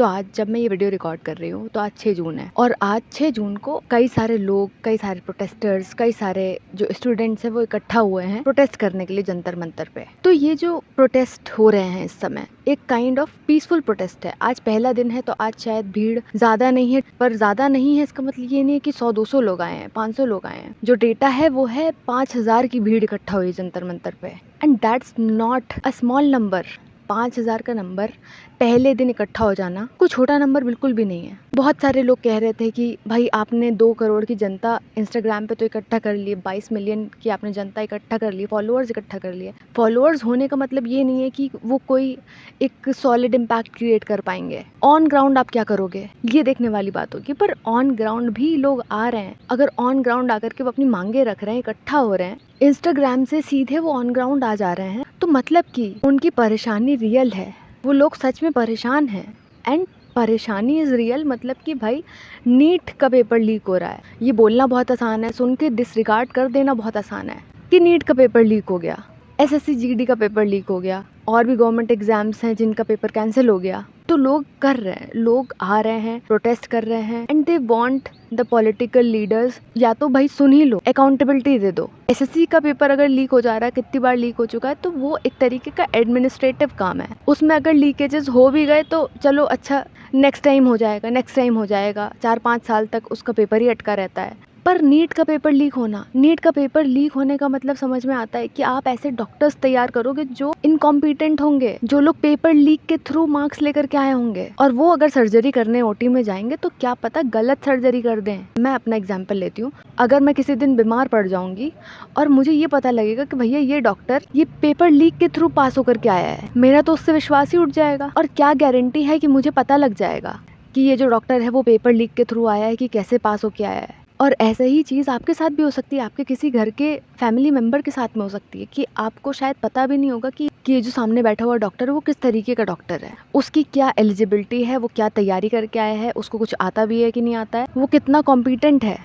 तो आज जब मैं ये वीडियो रिकॉर्ड कर रही हूँ तो आज 6 जून है और आज 6 जून को कई सारे लोग, कई सारे प्रोटेस्टर्स, कई सारे जो स्टूडेंट्स हैं वो इकट्ठा हुए हैं प्रोटेस्ट करने के लिए जंतर मंतर पे। तो ये जो प्रोटेस्ट हो रहे हैं इस समय एक काइंड ऑफ पीसफुल प्रोटेस्ट है। आज पहला दिन है तो आज शायद भीड़ ज्यादा नहीं है, पर ज्यादा नहीं है इसका मतलब ये नहीं है कि 100-200 लोग आए हैं, 500 लोग आए हैं। जो डेटा है वो है 5000 की भीड़ इकट्ठा हुई जंतर मंतर पे, and that's not a small number. 5000 का नंबर पहले दिन इकट्ठा हो जाना कोई छोटा नंबर बिल्कुल भी नहीं है। बहुत सारे लोग कह रहे थे कि भाई आपने 2 करोड़ की जनता इंस्टाग्राम पे तो इकट्ठा कर ली, 22 मिलियन की आपने जनता इकट्ठा कर ली, फॉलोअर्स इकट्ठा कर लिए। फॉलोअर्स होने का मतलब ये नहीं है कि वो कोई एक सॉलिड इम्पैक्ट क्रिएट कर पाएंगे। ऑन ग्राउंड आप क्या करोगे ये देखने वाली बात होगी, पर ऑन ग्राउंड भी लोग आ रहे हैं। अगर ऑन ग्राउंड आकर के वो अपनी मांगे रख रहे हैं, इकट्ठा हो रहे हैं, इंस्टाग्राम से सीधे वो ऑन ग्राउंड आ जा रहे हैं, तो मतलब कि उनकी परेशानी रियल है। वो लोग सच में परेशान हैं, एंड परेशानी इज़ रियल। मतलब कि भाई नीट का पेपर लीक हो रहा है, ये बोलना बहुत आसान है, सुन के डिसरिगार्ड कर देना बहुत आसान है कि नीट का पेपर लीक हो गया, एसएससी जीडी का पेपर लीक हो गया, और भी गवर्नमेंट एग्जाम्स हैं जिनका पेपर कैंसिल हो गया। तो लोग कर रहे हैं, लोग आ रहे हैं, प्रोटेस्ट कर रहे हैं, and they want the political leaders या तो भाई सुन ही लो, अकाउंटेबिलिटी दे दो। एसएससी का पेपर अगर लीक हो जा रहा है, कितनी बार लीक हो चुका है, तो वो एक तरीके का एडमिनिस्ट्रेटिव काम है। उसमें अगर लीकेजेस हो भी गए तो चलो अच्छा, नेक्स्ट टाइम हो जाएगा, नेक्स्ट टाइम हो जाएगा, 4-5 साल तक उसका पेपर ही अटका रहता है। पर नीट का पेपर लीक होना, नीट का पेपर लीक होने का मतलब समझ में आता है कि आप ऐसे डॉक्टर्स तैयार करोगे जो इनकॉम्पिटेंट होंगे, जो लोग पेपर लीक के थ्रू मार्क्स लेकर के आए होंगे, और वो अगर सर्जरी करने ओटी में जाएंगे तो क्या पता गलत सर्जरी कर दें। मैं अपना एग्जाम्पल लेती हूँ, अगर मैं किसी दिन बीमार पड़ जाऊंगी और मुझे ये पता लगेगा कि भैया ये डॉक्टर ये पेपर लीक के थ्रू पास होकर के आया है, मेरा तो उससे विश्वास ही उठ जाएगा। और क्या गारंटी है कि मुझे पता लग जाएगा कि ये जो डॉक्टर है वो पेपर लीक के थ्रू आया है कि कैसे पास होके आया है। और ऐसे ही चीज़ आपके साथ भी हो सकती है, आपके किसी घर के फैमिली मेम्बर के साथ में हो सकती है कि आपको शायद पता भी नहीं होगा कि ये जो सामने बैठा हुआ डॉक्टर है वो किस तरीके का डॉक्टर है, उसकी क्या एलिजिबिलिटी है, वो क्या तैयारी करके आया है, उसको कुछ आता भी है कि नहीं आता है, वो कितना कॉम्पिटेंट है।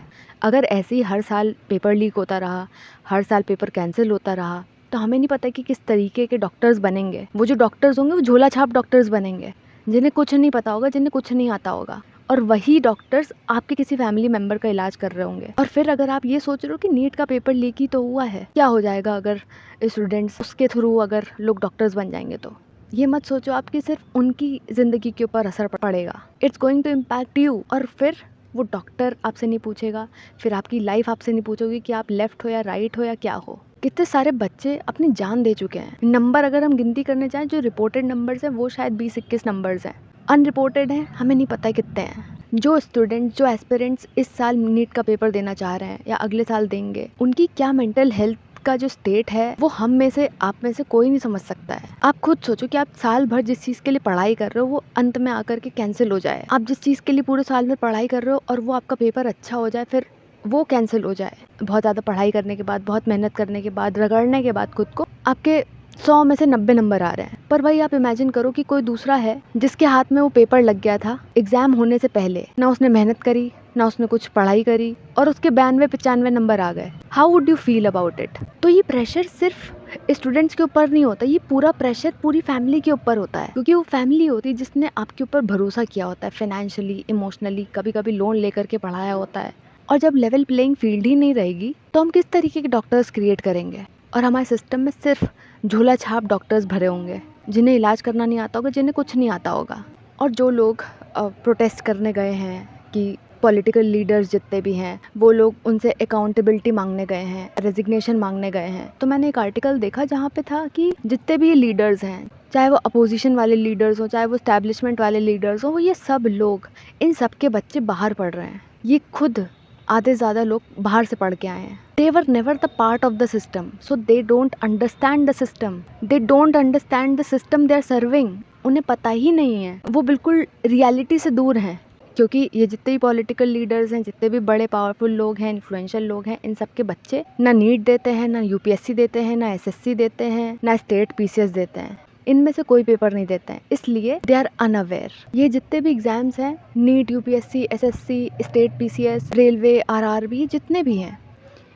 अगर ऐसे ही हर साल पेपर लीक होता रहा, हर साल पेपर कैंसिल होता रहा, तो हमें नहीं पता कि किस तरीके के डॉक्टर्स बनेंगे। वो जो डॉक्टर्स होंगे वो झोला छाप डॉक्टर्स बनेंगे, जिन्हें कुछ नहीं पता होगा, जिन्हें कुछ नहीं आता होगा, और वही डॉक्टर्स आपके किसी फैमिली मेंबर का इलाज कर रहे होंगे। और फिर अगर आप ये सोच रहे हो कि नीट का पेपर लीक ही तो हुआ है, क्या हो जाएगा अगर स्टूडेंट्स उसके थ्रू अगर लोग डॉक्टर्स बन जाएंगे, तो ये मत सोचो आपकी सिर्फ उनकी ज़िंदगी के ऊपर असर पड़ेगा। It's going to impact you. और फिर वो डॉक्टर आपसे नहीं पूछेगा, फिर आपकी लाइफ आपसे नहीं पूछोगी कि आप लेफ्ट हो या राइट हो या क्या हो। कितने सारे बच्चे अपनी जान दे चुके हैं। नंबर अगर हम गिनती करने जाएं, जो रिपोर्टेड नंबर्स हैं वो शायद 20-21 नंबर्स हैं, अनरिपोर्टेड हैं हमें नहीं पता कितने हैं। जो स्टूडेंट, जो एस्पिरेंट्स इस साल नीट का पेपर देना चाह रहे हैं या अगले साल देंगे, उनकी क्या मेंटल हेल्थ का जो स्टेट है वो हम में से, आप में से कोई नहीं समझ सकता है। आप खुद सोचो कि आप साल भर जिस चीज़ के लिए पढ़ाई कर रहे हो वो अंत में आकर के कैंसिल हो जाए। आप जिस चीज़ के लिए पूरे साल भर पढ़ाई कर रहे हो और वो आपका पेपर अच्छा हो जाए, फिर वो कैंसिल हो जाए। बहुत ज़्यादा पढ़ाई करने के बाद, बहुत मेहनत करने के बाद, रगड़ने के बाद खुद को, आपके 100 में से 90 नंबर आ रहे हैं। पर भाई आप इमेजिन करो कि कोई दूसरा है जिसके हाथ में वो पेपर लग गया था एग्जाम होने से पहले, ना उसने मेहनत करी, ना उसने कुछ पढ़ाई करी, और उसके 92-95 नंबर आ गए। How would you feel about it? तो ये प्रेशर सिर्फ स्टूडेंट्स के ऊपर नहीं होता, ये पूरा प्रेशर पूरी फैमिली के ऊपर होता है, क्योंकि वो फैमिली होती है जिसने आपके ऊपर भरोसा किया होता है, फाइनेंशियली, इमोशनली, कभी कभी लोन लेकर के पढ़ाया होता है। और जब लेवल प्लेइंग फील्ड ही नहीं रहेगी तो हम किस तरीके के डॉक्टर्स क्रिएट करेंगे? और हमारे सिस्टम में सिर्फ झोला छाप डॉक्टर्स भरे होंगे, जिन्हें इलाज करना नहीं आता होगा, जिन्हें कुछ नहीं आता होगा। और जो लोग प्रोटेस्ट करने गए हैं कि पॉलिटिकल लीडर्स जितने भी हैं वो लोग उनसे अकाउंटेबिलिटी मांगने गए हैं, रेजिग्नेशन मांगने गए हैं, तो मैंने एक आर्टिकल देखा जहाँ पे था कि जितने भी ये लीडर्स हैं, चाहे वो अपोजिशन वाले लीडर्स हो, चाहे वो एस्टैब्लिशमेंट वाले लीडर्स हो, वो ये सब लोग, इन सब के बच्चे बाहर पढ़ रहे हैं। ये खुद आधे ज़्यादा लोग बाहर से पढ़ के आए हैं। They were never the part of the system, so they don't understand the system. They don't understand the system they are serving. उन्हें पता ही नहीं है, वो बिल्कुल रियलिटी से दूर हैं। क्योंकि ये जितने भी पॉलिटिकल लीडर्स हैं, जितने भी बड़े पावरफुल लोग हैं, इन्फ्लुएंशियल लोग हैं, इन सब के बच्चे ना नीट देते हैं, ना यूपीएससी देते हैं, ना एसएससी देते हैं, ना स्टेट पीसीएस देते हैं। इनमें से कोई पेपर नहीं देते हैं, इसलिए दे आर अनअवेयर। ये जितने भी एग्जाम्स हैं, NEET, UPSC, SSC, state PCS, railway, RRB, जितने भी हैं,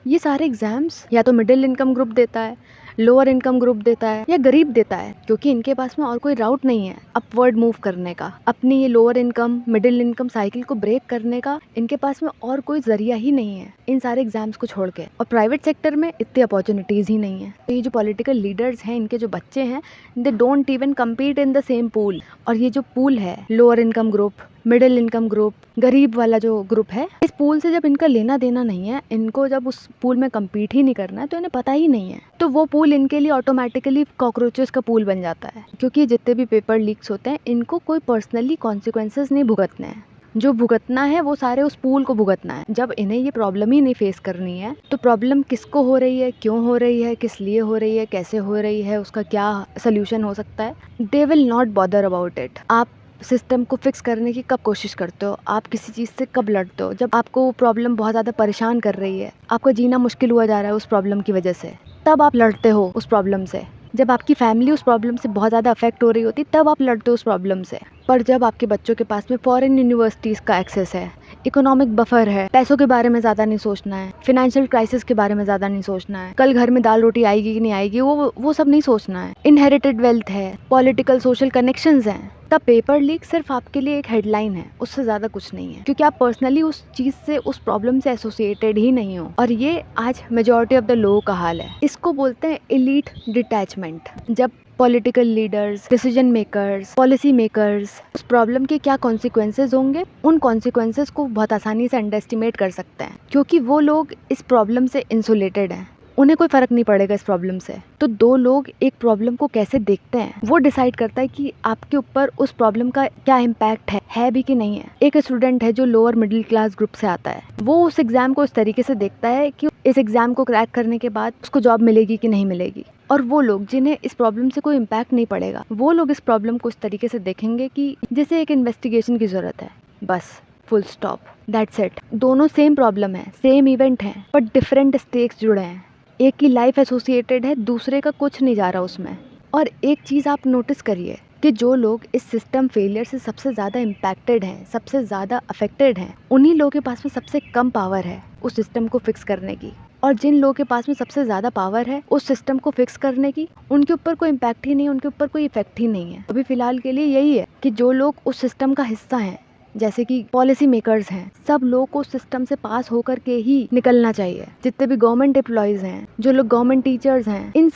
ये सारे एग्जाम्स या तो मिडिल इनकम ग्रुप देता है, लोअर इनकम ग्रुप देता है या गरीब देता है, क्योंकि इनके पास में और कोई राउट नहीं है अपवर्ड मूव करने का, अपनी ये lower income middle income cycle को ब्रेक करने का इनके पास में और कोई जरिया ही नहीं है इन सारे एग्जाम्स को छोड़ के। और प्राइवेट सेक्टर में इतनी अपॉर्चुनिटीज ही नहीं है। तो ये जो पॉलिटिकल लीडर्स हैं, इनके जो बच्चे हैं, they don't even compete in the same pool. और ये जो पूल है, lower income group, middle income group, गरीब वाला जो ग्रुप है, इस पूल से जब इनका लेना देना नहीं है, इनको जब उस पूल में कम्पीट ही नहीं करना है, तो इन्हें पता ही नहीं है, तो वो पूल इनके लिए ऑटोमेटिकली कॉकरोचेस का पूल बन जाता है। क्योंकि जितने भी पेपर लीक्स होते हैं, इनको कोई पर्सनली कॉन्सिक्वेंसेस नहीं भुगतने हैं, जो भुगतना है वो सारे उस पूल को भुगतना है। जब इन्हें ये प्रॉब्लम ही नहीं फेस करनी है, तो प्रॉब्लम किसको हो रही है, क्यों हो रही है, किस लिए हो रही है, कैसे हो रही है, उसका क्या सोल्यूशन हो सकता है, they will not bother about it. आप सिस्टम को फिक्स करने की कब कोशिश करते हो, आप किसी चीज़ से कब लड़ते हो, जब आपको वो प्रॉब्लम बहुत ज़्यादा परेशान कर रही है, आपका जीना मुश्किल हुआ जा रहा है उस प्रॉब्लम की वजह से, तब आप लड़ते हो उस प्रॉब्लम से। जब आपकी फैमिली उस प्रॉब्लम से बहुत ज़्यादा अफेक्ट हो रही होती, तब आप लड़ते हो उस प्रॉब्लम से। पर जब आपके बच्चों के पास में फॉरेन यूनिवर्सिटीज़ का एक्सेस है, इकोनॉमिक बफर है, पैसों के बारे में ज़्यादा नहीं सोचना है, फाइनेंशियल क्राइसिस के बारे में ज़्यादा नहीं सोचना है, कल घर में दाल रोटी आएगी कि नहीं आएगी, वो सब नहीं सोचना है, इनहेरिटेड वेल्थ है, पॉलिटिकल सोशल कनेक्शंस हैं, तब पेपर लीक सिर्फ आपके लिए एक हेडलाइन है, उससे ज़्यादा कुछ नहीं है। क्योंकि आप पर्सनली उस चीज़ से, उस प्रॉब्लम से एसोसिएटेड ही नहीं हो। और ये आज मेजॉरिटी ऑफ द लोगों का हाल है। इसको बोलते हैं एलीट डिटैचमेंट। जब political leaders, decision makers, policy makers उस प्रॉब्लम के क्या कॉन्सिक्वेंसेज होंगे, उन कॉन्सिक्वेंसेज को बहुत आसानी से अंडर एस्टिमेट कर सकते हैं, क्योंकि वो लोग इस प्रॉब्लम से इंसुलेटेड हैं, उन्हें कोई फर्क नहीं पड़ेगा इस प्रॉब्लम से। तो दो लोग एक प्रॉब्लम को कैसे देखते हैं, वो डिसाइड करता है कि आपके ऊपर उस प्रॉब्लम का क्या इम्पैक्ट है भी कि नहीं है। एक स्टूडेंट है जो लोअर मिडिल क्लास ग्रुप से आता है, वो उस एग्जाम को इस तरीके से देखता है कि इस एग्जाम को क्रैक करने के बाद उसको जॉब मिलेगी कि नहीं मिलेगी। और वो लोग जिन्हें इस प्रॉब्लम से कोई इम्पैक्ट नहीं पड़ेगा, वो लोग इस प्रॉब्लम को इस तरीके से देखेंगे कि जैसे एक इन्वेस्टिगेशन की जरूरत है, बस फुल स्टॉप, दैट्स इट। दोनों सेम प्रॉब्लम है, सेम इवेंट है, पर डिफरेंट स्टेक्स जुड़े हैं। एक की लाइफ एसोसिएटेड है, दूसरे का कुछ नहीं जा रहा उसमें। और एक चीज़ आप नोटिस करिए कि जो लोग इस सिस्टम फेलियर से सबसे ज़्यादा इम्पैक्टेड हैं, सबसे ज़्यादा अफेक्टेड हैं, उन्हीं लोगों के पास में सबसे कम पावर है उस सिस्टम को फिक्स करने की। और जिन लोगों के पास में सबसे ज़्यादा पावर है उस सिस्टम को फिक्स करने की, उनके ऊपर कोई इम्पैक्ट ही नहीं, उनके ऊपर कोई इफेक्ट ही नहीं है। अभी फ़िलहाल के लिए यही है कि जो लोग उस सिस्टम का हिस्सा हैं, जैसे कि पॉलिसी मेकर्स हैं, सब लोग को सिस्टम से पास होकर के ही निकलना चाहिए। जितने भी गवर्नमेंट एम्प्लॉयज़ हैं, जो लोग गवर्नमेंट टीचर्स हैं, इन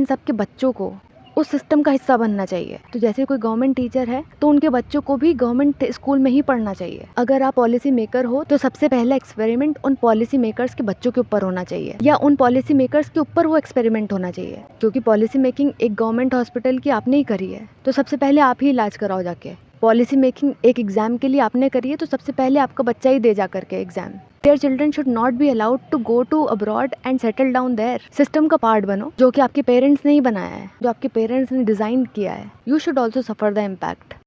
सबके बच्चों को उस सिस्टम का हिस्सा बनना चाहिए। तो जैसे कोई गवर्नमेंट टीचर है, तो उनके बच्चों को भी गवर्नमेंट स्कूल में ही पढ़ना चाहिए। अगर आप पॉलिसी मेकर हो, तो सबसे पहला एक्सपेरिमेंट उन पॉलिसी मेकर्स के बच्चों के ऊपर होना चाहिए, या उन पॉलिसी मेकर्स के ऊपर वो एक्सपेरिमेंट होना चाहिए। क्योंकि पॉलिसी मेकिंग एक गवर्नमेंट हॉस्पिटल की आपने ही करी है, तो सबसे पहले आप ही इलाज कराओ जाके। पॉलिसी मेकिंग एक एग्जाम के लिए आपने करी है, तो सबसे पहले आपका बच्चा ही दे जा करके exam. Their children should not be allowed to go to abroad and settle down there. System का पार्ट बनो, जो कि आपके पेरेंट्स ने ही बनाया है, जो आपके पेरेंट्स ने डिजाइन किया है। You should also suffer the impact.